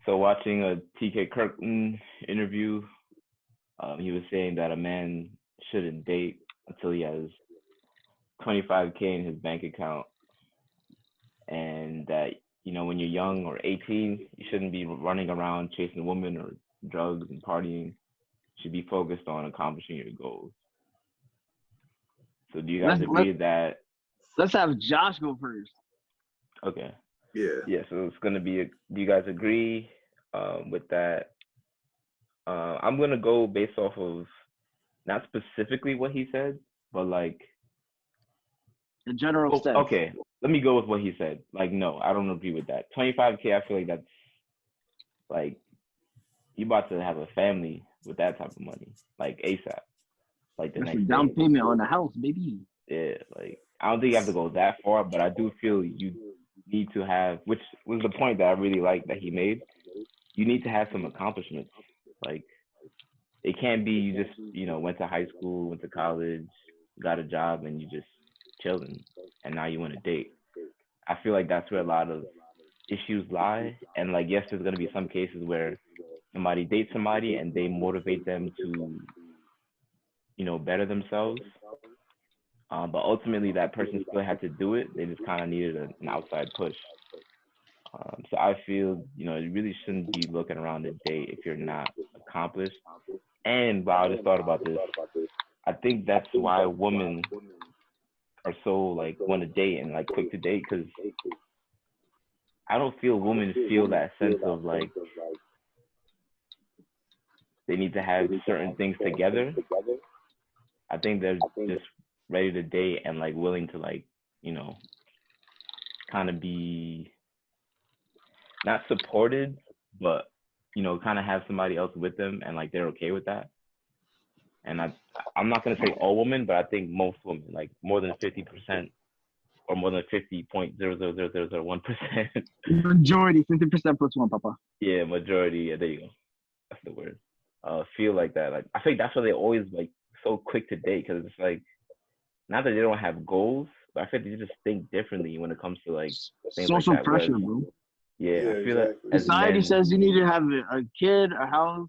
So watching a TK Kirkland interview, he was saying that a man shouldn't date until he has 25K in his bank account, and that when you're young or 18, you shouldn't be running around chasing women or drugs and partying. You should be focused on accomplishing your goals. So do you guys Let's agree that? let's have Josh go first. Okay. Yeah. Yeah. So it's gonna be. Do you guys agree with that? I'm gonna go based off of not specifically what he said, but like. The general sense. Okay, let me go with what he said. Like, no, I don't agree with that. 25K, I feel like that's like you about to have a family with that type of money, like ASAP, like the That's a next down day. payment on the house, baby. Yeah, like I don't think you have to go that far, but I do feel you need to have, which was the point that I really liked that he made. You need to have some accomplishments. Like, it can't be you just went to high school, went to college, got a job, and you just chilling, and now you want to date. I feel like that's where a lot of issues lie. And like, yes, there's gonna be some cases where somebody dates somebody and they motivate them to, better themselves. But ultimately, that person still had to do it. They just kind of needed an outside push. So I feel, you really shouldn't be looking around to date if you're not accomplished. And wow, I just thought about this. I think that's why women are so like want to date and like quick to date, because I don't feel women feel that sense of like they need to have certain things together. I think they're just ready to date and like willing to like, kind of be not supported, but kind of have somebody else with them and like they're okay with that. And I'm not gonna say all women, but I think most women, like more than 50% or more than 50.00001%. Majority, 50% plus one, Papa. Yeah, majority. Yeah, there you go. That's the word. Feel like that. Like I think that's why they always like so quick to date, because it's like not that they don't have goals, but I think they just think differently when it comes to like things Social like that. pressure, Whereas, bro. yeah, I feel exactly. like as Society men, says you need to have a kid, a house.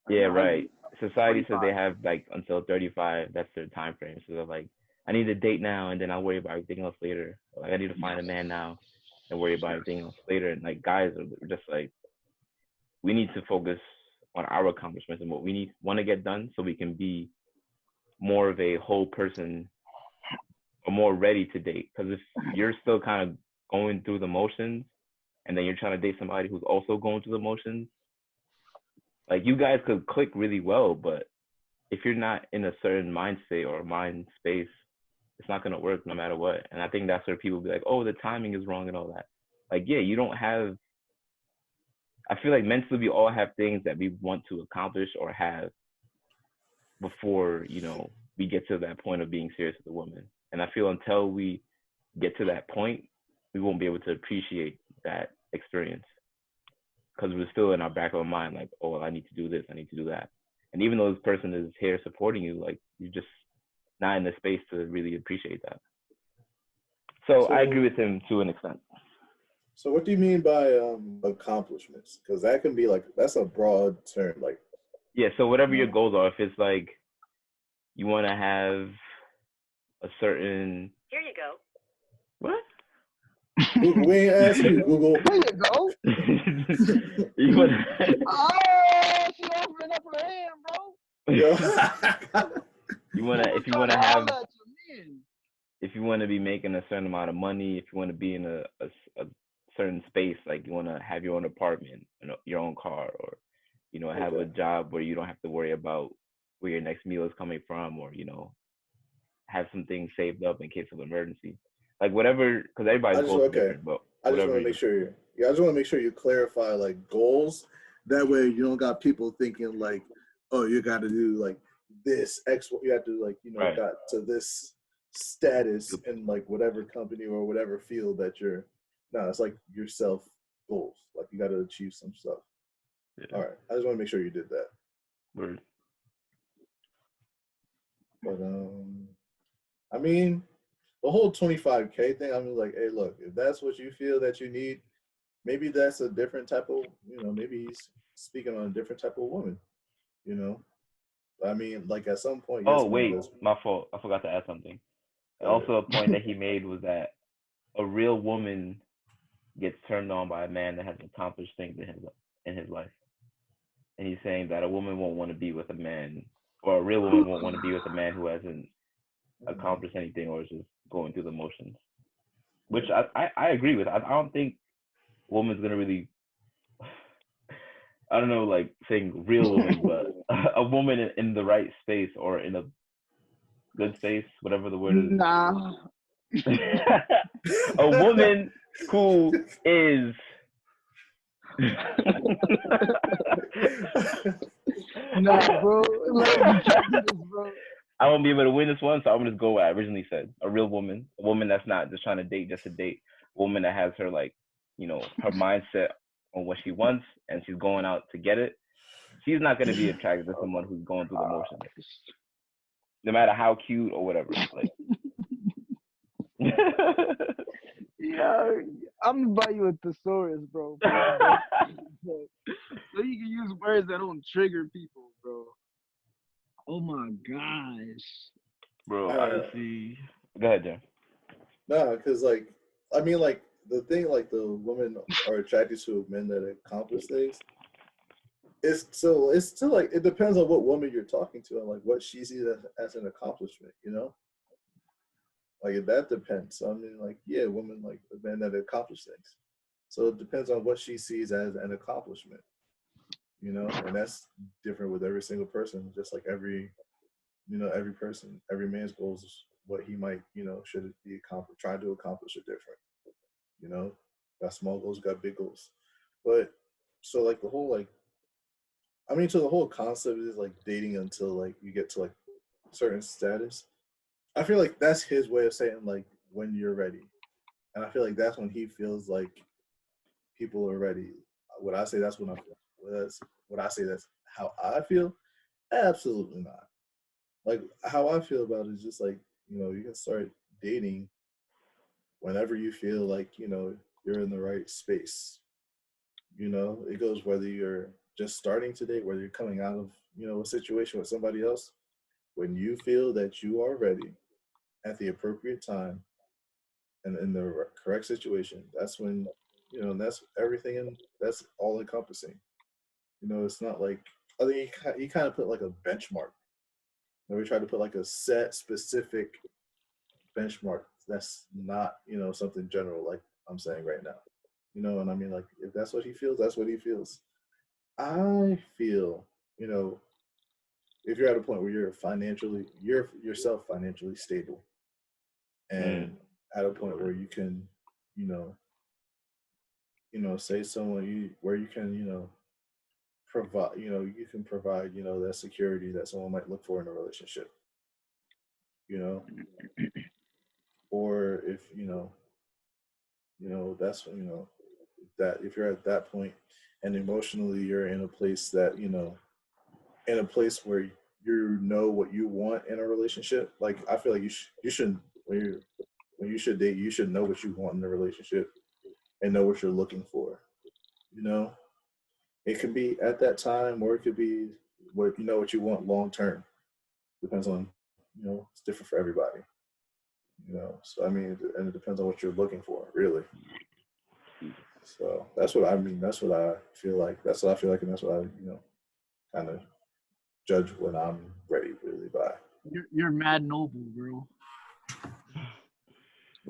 yeah, right. Society says 45. they have like until 35. That's their time frame. So they're like, I need to date now, and then I'll worry about everything else later. Like I need to find a man now and worry about everything else later. And like guys are just like, we need to focus on our accomplishments and what we want to get done, so we can be more of a whole person or more ready to date. Because if you're still kind of going through the motions and then you're trying to date somebody who's also going through the motions, like you guys could click really well, but if you're not in a certain mind state or mind space, it's not going to work no matter what. And I think that's where people be like, oh, the timing is wrong and all that. Like, yeah, you don't have, I feel like mentally we all have things that we want to accomplish or have before, we get to that point of being serious with a woman. And I feel until we get to that point, we won't be able to appreciate that experience, because we're still in our back of our mind, like, oh, well, I need to do this, I need to do that. And even though this person is here supporting you, like, you're just not in the space to really appreciate that. So I agree with him to an extent. So what do you mean by accomplishments? Because that can be like, that's a broad term. Like, yeah, so whatever your goals are, if it's like you want to have a certain, here you go. What? We ain't asking you, Google. There you go. You want Oh, she opening up her hand, bro. you want to, if you want to have, if you want to be making a certain amount of money, if you want to be in a certain space, like you want to have your own apartment, your own car, or have a job where you don't have to worry about where your next meal is coming from, or have some things saved up in case of emergency, like whatever, because everybody's goals are different. But I just want to make sure I just want to make sure you clarify like goals. That way you don't got people thinking like, oh, you got to do like this X. You have to like right. got to this status in like whatever company or whatever field that you're. No, it's like your self goals. Like you got to achieve some stuff. Yeah. All right, I just want to make sure you did that. Word. But I mean, the whole 25K thing. I'm like, hey, look, if that's what you feel that you need, maybe that's a different type of, maybe he's speaking on a different type of woman, you know. I mean, like at some point, Oh yes, men wait, does. my fault. I forgot to add something. Uh, Also, a point that he made was that a real woman gets turned on by a man that has accomplished things in his life. And he's saying that a woman won't want to be with a man, or a real woman won't want to be with a man who hasn't accomplished anything or is just going through the motions. Which I agree with. I don't think a woman's gonna really, I don't know, like saying real woman, but a woman in the right space or in a good space, whatever the word is. Nah. A woman who is Nah, bro. Like, you can't do this, bro. I won't be able to win this one, so I'm gonna go what I originally said. A real woman, a woman that's not just trying to date just to date, a woman that has her like, her mindset on what she wants and she's going out to get it. She's not gonna be attracted to someone who's going through the motions, no matter how cute or whatever. Like, Yeah, I'm gonna buy you a thesaurus, bro. So you can use words that don't trigger people, bro. Oh my gosh. bro, honestly, go ahead, Jim. Nah, because like, I mean, like the thing, like the women are attracted to men that accomplish things. It's still like it depends on what woman you're talking to and like what she sees as an accomplishment, you know. Like that depends. So, I mean, like yeah, women like a man that accomplish things. So it depends on what she sees as an accomplishment, you know, and that's different with every single person. Just like every person, every man's goals, what he might, should be trying to accomplish are different. You know, got small goals, got big goals. But so like the whole like, I mean, so the whole concept is like dating until like you get to like certain status. I feel like that's his way of saying like when you're ready, and I feel like that's when he feels like people are ready. Would I say that's when I feel? Would I say that's how I feel? Absolutely not. Like how I feel about it is just like you can start dating whenever you feel like you're in the right space. It goes whether you're just starting to date, whether you're coming out of a situation with somebody else. When you feel that you are ready at the appropriate time and in the correct situation, that's when that's everything, and that's all encompassing. It's not like I think he kind of put like a benchmark. We try to put like a set specific benchmark. That's not something general like I'm saying right now. And I mean, like if that's what he feels, that's what he feels. I feel if you're at a point where you're yourself financially stable, and at a point where you can you know say someone where you can provide you can provide that security that someone might look for in a relationship, you know or if that's that if you're at that point and emotionally you're in a place that in a place where you know what you want in a relationship. Like I feel like you shouldn't when you should date, you should know what you want in a relationship and know what you're looking for. You know, it could be at that time, or it could be what you want long term. Depends on it's different for everybody. So I mean, and it depends on what you're looking for, really. So that's what I mean. That's what I feel like. That's what I feel like, and that's what I kind of judge when I'm ready, really, by. You're mad noble, bro.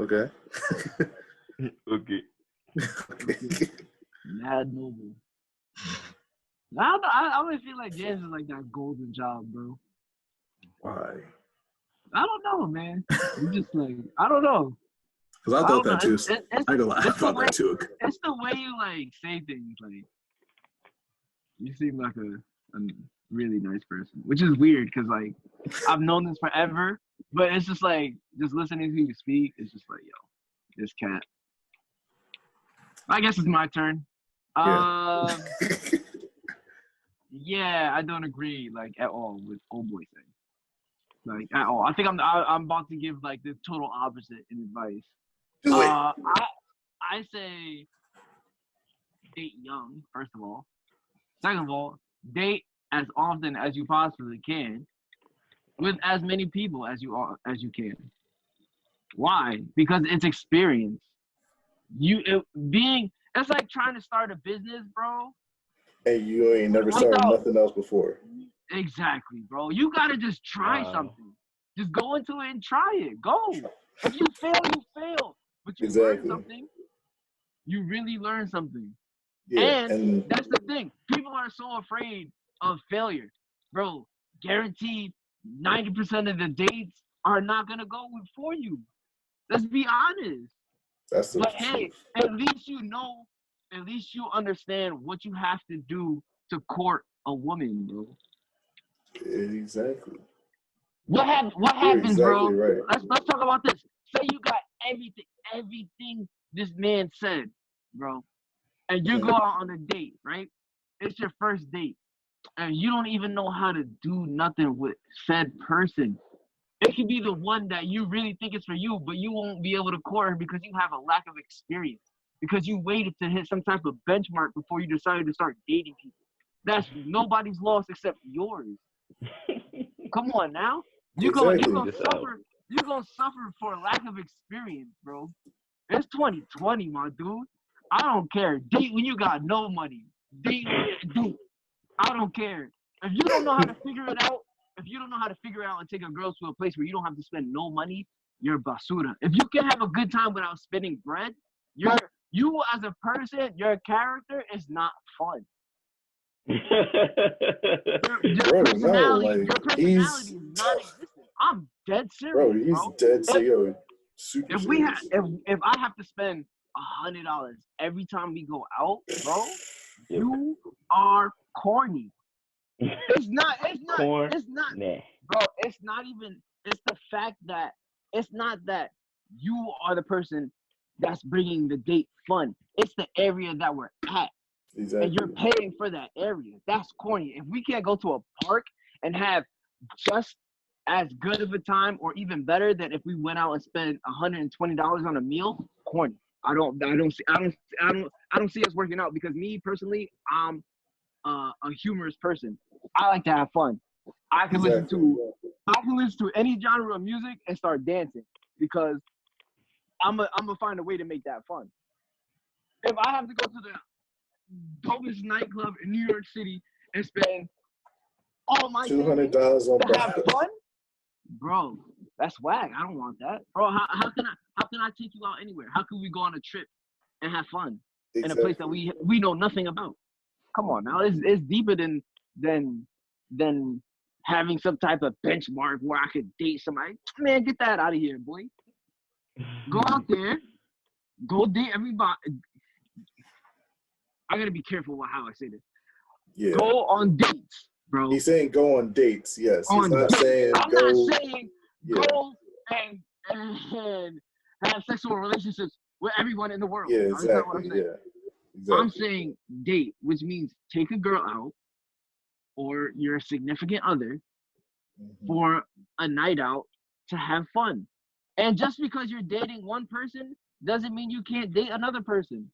Okay. Okay. Mad noble. I always feel like James is like that golden child, bro. Why? I don't know, man. You just like I don't know. Because I thought that too. I ain't gonna lie, I thought that too. It's the way you like say things. Like you seem like a really nice person, which is weird because like I've known this forever, but it's just like just listening to you speak. It's just like yo, this cat. I guess it's my turn. Yeah. Yeah, I don't agree like at all with old boy thing. Like at all. I think I'm about to give like the total opposite in advice. Do it. I say date young, first of all. Second of all, date as often as you possibly can with as many people as you can. Why? Because it's experience. It's like trying to start a business, bro. And you ain't never started nothing else before. Exactly, bro. You gotta just try something. Just go into it and try it. Go. If you fail, you fail. But you learn something. You really learn something. Yeah, and that's the thing. People are so afraid of failure. Bro, guaranteed 90% of the dates are not gonna go for you. Let's be honest. That's the truth. Hey, at least you understand what you have to do to court a woman, bro. Exactly. What happens, exactly, bro? Right. Let's talk about this. Say you got everything this man said, bro, and you go out on a date, right? It's your first date, and you don't even know how to do nothing with said person. It could be the one that you really think is for you, but you won't be able to court her because you have a lack of experience. Because you waited to hit some type of benchmark before you decided to start dating people. That's nobody's loss except yours. Come on now. You're gonna suffer for lack of experience, bro. It's 2020, my dude. I don't care. Date when you got no money. Date. I don't care. If you don't know how to figure it out, and take a girl to a place where you don't have to spend no money, you're basura. If you can have a good time without spending bread, you as a person, your character is not fun. Your personality is non-existent. I'm dead serious, bro. He's dead serious. Super serious. If I have to spend $100 every time we go out, bro, you are corny. It's not, bro. It's not even. It's the fact that it's not that you are the person that's bringing the date fun. It's the area that we're at. Exactly. And you're paying for that area. That's corny. If we can't go to a park and have just as good of a time or even better than if we went out and spent $120 on a meal, corny. I don't see us working out because me personally, I'm a humorous person. I like to have fun. I can listen to any genre of music and start dancing because I'm gonna find a way to make that fun. If I have to go to the dopest nightclub in New York City and spend all my $200 on to have fun, bro, that's whack. I don't want that, bro. How can I take you out anywhere? How can we go on a trip and have fun in a place that we know nothing about? Come on now, it's deeper than having some type of benchmark where I could date somebody. Man, get that out of here, boy. Go out there, go date everybody. I gotta be careful how I say this. Yeah. Go on dates, bro. He's saying go on dates. Yes. He's not saying I'm not saying go and have sexual relationships with everyone in the world. Yeah, exactly. That's not what I'm saying. Exactly. I'm saying date, which means take a girl out or your significant other for a night out to have fun. And just because you're dating one person doesn't mean you can't date another person.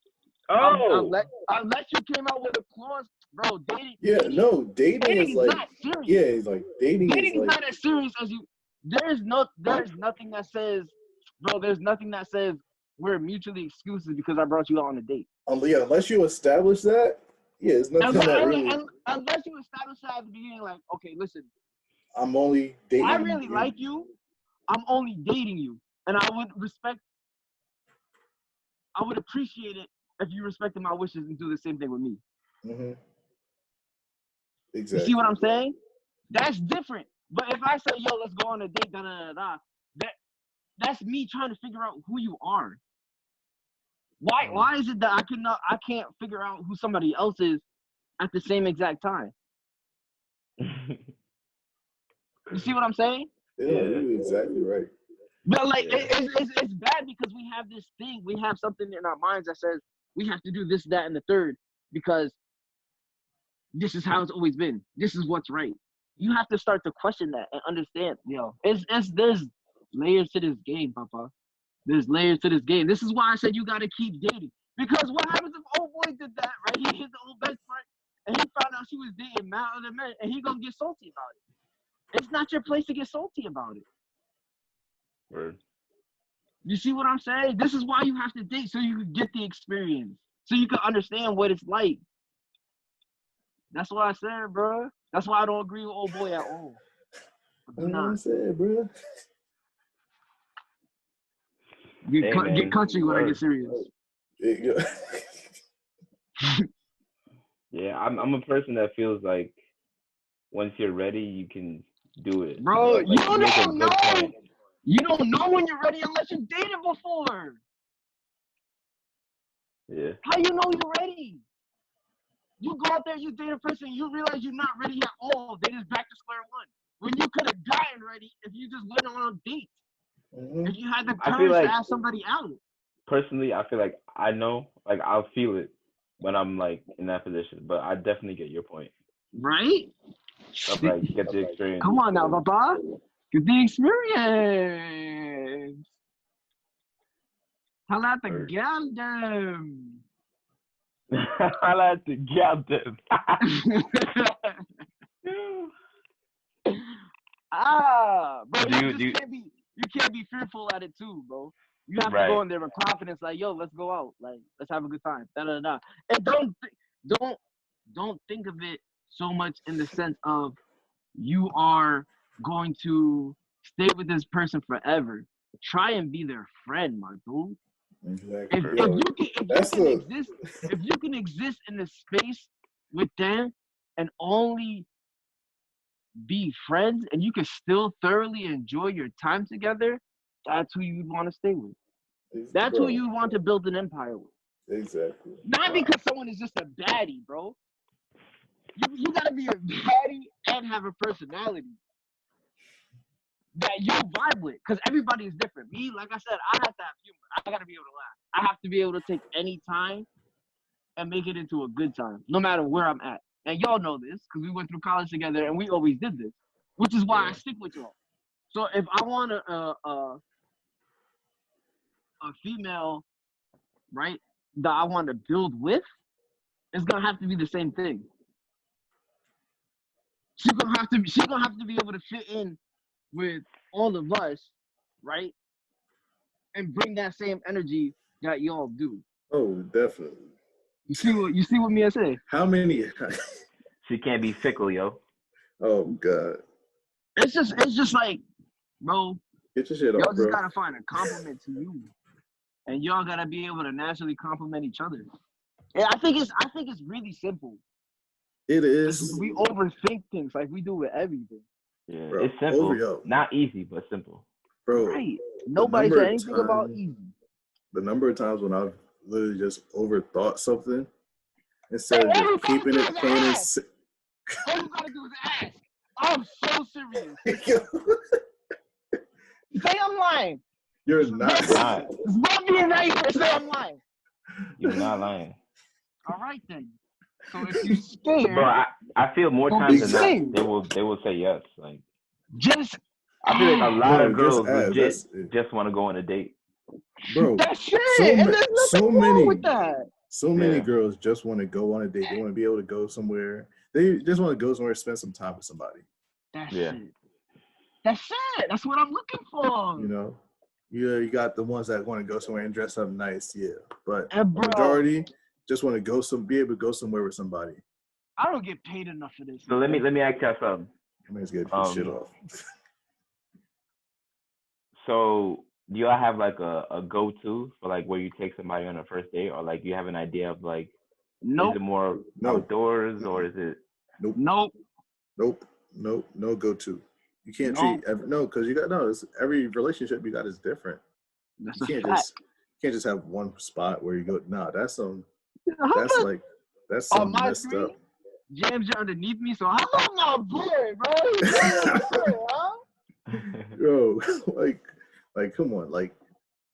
Oh, unless you came out with a clause, bro. Dating is like not serious. Yeah, it's like dating is like, not as serious as you. There's nothing that says, bro. There's nothing that says we're mutually exclusive because I brought you out on a date. Yeah, unless you establish that, it's nothing unless you establish that at the beginning, like, okay, listen, I'm only dating. I really like you. I'm only dating you, and I would appreciate it if you respected my wishes and do the same thing with me. Mm-hmm. Exactly. You see what I'm saying? That's different. But if I say, yo, let's go on a date, that's me trying to figure out who you are. Why is it that I can't figure out who somebody else is at the same exact time? You see what I'm saying? Yeah, you're exactly right. But like, it's bad because we have this thing. We have something in our minds that says we have to do this, that, and the third because this is how it's always been. This is what's right. You have to start to question that and understand. There's layers to this game, Papa. There's layers to this game. This is why I said you got to keep dating. Because what happens if old boy did that, right? He hit the old best part, and he found out she was dating mad other men, and he gonna get salty about it. It's not your place to get salty about it. Word. You see what I'm saying? This is why you have to date, so you can get the experience, so you can understand what it's like. That's what I said, bro. That's why I don't agree with old boy at all. That's what I said, bro. Get country when I get serious. Yeah, I'm a person that feels like once you're ready, you can do it. Bro, Like, you don't know. You don't know when you're ready unless you dated before. Yeah. How you know you're ready? You go out there, you date a person, you realize you're not ready at all. They just back to square one. When you could have gotten ready if you just went on a date. Mm-hmm. If you had the courage to ask somebody out. Personally, I feel like I know, like I'll feel it when I'm like in that position. But I definitely get your point. Right? Of like get the experience. Come on now, Papa. Get the experience. How about the gal them? I like to get them. Bro, you can't be fearful at it too, bro. You have to go in there with confidence, like, yo, let's go out, like, let's have a good time. And don't think of it so much in the sense of you are going to stay with this person forever. Try and be their friend, my dude. Exactly. If you can exist in the space with them and only be friends, and you can still thoroughly enjoy your time together, that's who you'd want to stay with. That's who you want to build an empire with. Exactly. Not because someone is just a baddie, bro. You gotta be a baddie and have a personality that you vibe with, because everybody is different. Me, like I said, I have to have humor. I gotta be able to laugh. I have to be able to take any time and make it into a good time, no matter where I'm at. And y'all know this, because we went through college together and we always did this, which is why I stick with y'all. So if I want a female, right, that I want to build with, it's gonna have to be the same thing. She's gonna have to be able to fit in with all of us, right? And bring that same energy that y'all do. Oh, definitely. You see what me I say? How many? She can't be fickle, yo. Oh God. It's just like, bro. Get your shit off, y'all just bro. gotta find a compliment to you, and y'all gotta be able to naturally compliment each other. Yeah, I think it's really simple. It is. We overthink things like we do with everything. Yeah, bro, it's simple. Not easy, but simple. Bro, right. Nobody said anything about easy. The number of times when I've literally just overthought something instead of just keeping it plain and simple. All you gotta do is ask. I'm so serious. Say I'm lying. You're not. Stop being right here. Say I'm lying. You're not lying. All right then. So if you're scared, bro, I feel more times than not they will say yes. Like I feel like a lot of girls legit just want to go on a date. Bro, that's it. So many with that. So many girls just want to go on a date. They want to be able to go somewhere. They just want to go somewhere, spend some time with somebody. That's it. That's it. That's what I'm looking for. You know, you got the ones that want to go somewhere and dress up nice, but the majority just want to be able to go somewhere with somebody. I don't get paid enough for this. So let me ask y'all something. I mean, it's good to get shit off. So do y'all have like a go-to for like where you take somebody on a first date, or like you have an idea of like, is it more outdoors or is it? Nope. No go-to. You can't treat because you got every relationship you got is different. That's you can't just have one spot where you go. Nah, that's some messed up. James, you're underneath me, so how about my boy, bro? Bro, like, come on, like,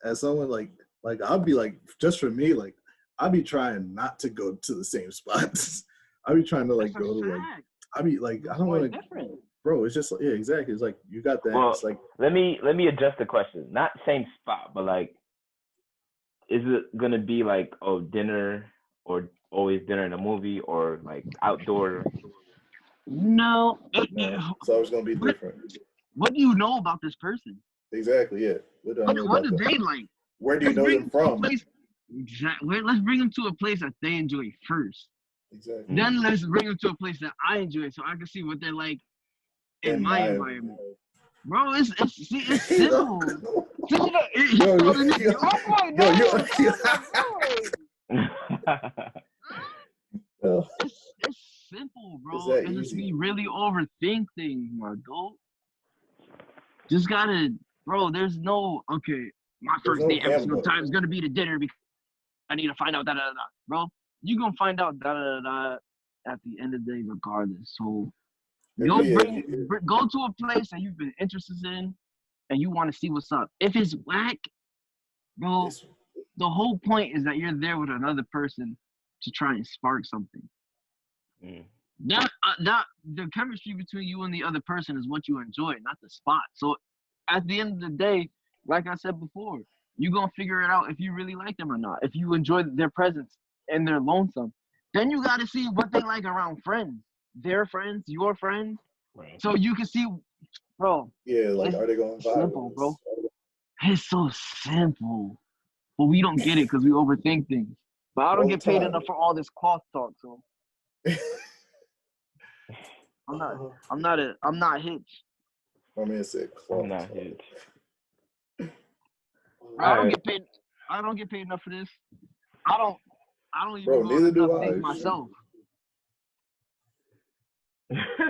as someone like I'll be like, just for me, like, I'll be trying not to go to the same spots. I'll be trying to like go to like, I'll be like, I don't want to. Bro, it's just exactly. It's like you got that. Well, it's like let me adjust the question. Not same spot, but like, is it gonna be like dinner or always dinner in a movie or like outdoor? No. No, it's always gonna be different. What do you know about this person? Exactly. Yeah. What do I know What about do them? they like? Where do you Let's know bring them them to a from? place. Exactly. Let's bring them to a place that they enjoy first. Exactly. Then let's bring them to a place that I enjoy, so I can see what they're like in my environment. Bro, it's simple. See, it's simple, bro. It's just we really overthink things, my dude. Just gotta, bro. There's no okay. My first date every single time is gonna be the dinner because I need to find out bro. You gonna find out at the end of the day, regardless. So go to a place that you've been interested in, and you want to see what's up. If it's whack, bro, the whole point is that you're there with another person to try and spark something. That the chemistry between you and the other person is what you enjoy, not the spot. So at the end of the day, like I said before, you're gonna figure it out if you really like them or not. If you enjoy their presence and they're lonesome, then you gotta see what they like around friends, their friends, your friends. Right. So you can see, bro. Yeah, like are they going viral? Simple, bro. It's so simple, but we don't get it because we overthink things. But I don't get paid enough for all this cloth talk, so I'm not Hitch. My man said cloth. I'm not Hitch. I don't get paid enough for this. I don't even bro, go neither on do enough I dates myself.